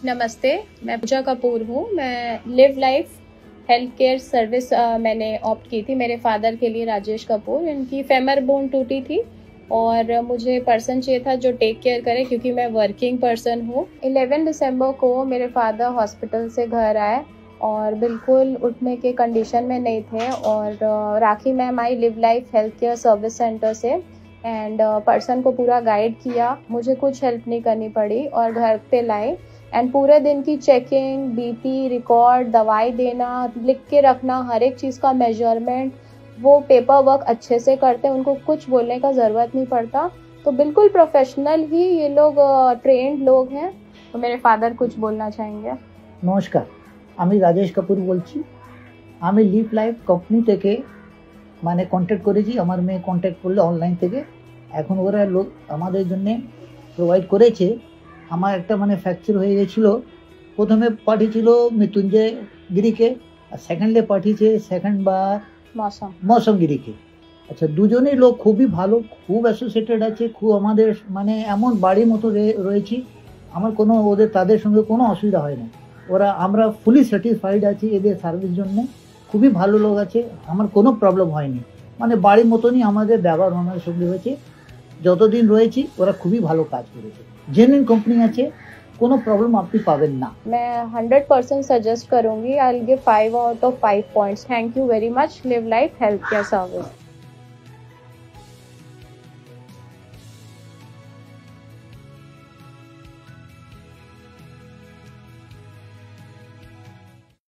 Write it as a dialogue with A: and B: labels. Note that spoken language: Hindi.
A: नमस्ते, मैं पूजा कपूर हूँ। मैं live life health care service मैंने ऑप्ट की थी मेरे फादर के लिए, राजेश कपूर। इनकी फेमर बोन टूटी थी और मुझे पर्सन चाहिए था जो टेक केयर करे, क्योंकि मैं वर्किंग पर्सन हूँ। 11 दिसंबर को मेरे फादर हॉस्पिटल से घर आए और बिल्कुल उठने के कंडीशन में नहीं थे। और Rakhi ma'am I live life health care service centre से एंड पर्सन को पूरा गाइड किया। मुझे कुछ हेल्प नहीं करनी पड़ी और घर पे लाए एंड पूरे दिन की चेकिंग, बीपी रिकॉर्ड, दवाई देना, लिख के रखना, हर एक चीज़ का मेजरमेंट, वो पेपर वर्क अच्छे से करते हैं। उनको कुछ बोलने का ज़रूरत नहीं पड़ता। तो बिल्कुल प्रोफेशनल ही ये लोग, ट्रेंड लोग हैं। तो मेरे फादर कुछ बोलना चाहेंगे।
B: नमस्कार, আমি রাজেশ কাপুর বলছি। আমি লিভ লাইফ কোম্পানি থেকে মানে কন্ট্যাক্ট করেছি। আমার মেয়ে কন্ট্যাক্ট করলে অনলাইন থেকে। এখন ওরা লোক আমাদের জন্য প্রোভাইড করেছে। আমার একটা মানে ফ্র্যাকচার হয়ে গেছিলো, প্রথমে পাঠিয়েছিল মৃত্যুঞ্জয় গিরিকে, আর সেকেন্ডে পাঠিয়েছে সেকেন্ডবার মৌসম গিরিকে। আচ্ছা, দুজনেই লোক খুবই ভালো, খুব অ্যাসোসিয়েটেড আছে, খুব আমাদের মানে এমন বাড়ির মতো রয়েছি। আমার কোনো তাদের সঙ্গে কোনো অসুবিধা হয় না। ওরা আমরা ফুলি স্যাটিসফাইড আছি এদের সার্ভিস জন্য। খুবই ভালো লোক আছে, আমার কোনো প্রবলেম হয়নি। মানে বাড়ির মতনই আমাদের ব্যবহার ওনার সঙ্গে হয়েছে। যতদিন রয়েছি ওরা খুবই ভালো কাজ করেছে। জেনুইন কোম্পানি আছে, কোনো প্রবলেম আপনি পাবেন না।
A: मैं 100% सजेस्ट करूंगी। I will give 5 out of 5 points. Thank you very much live life health care service.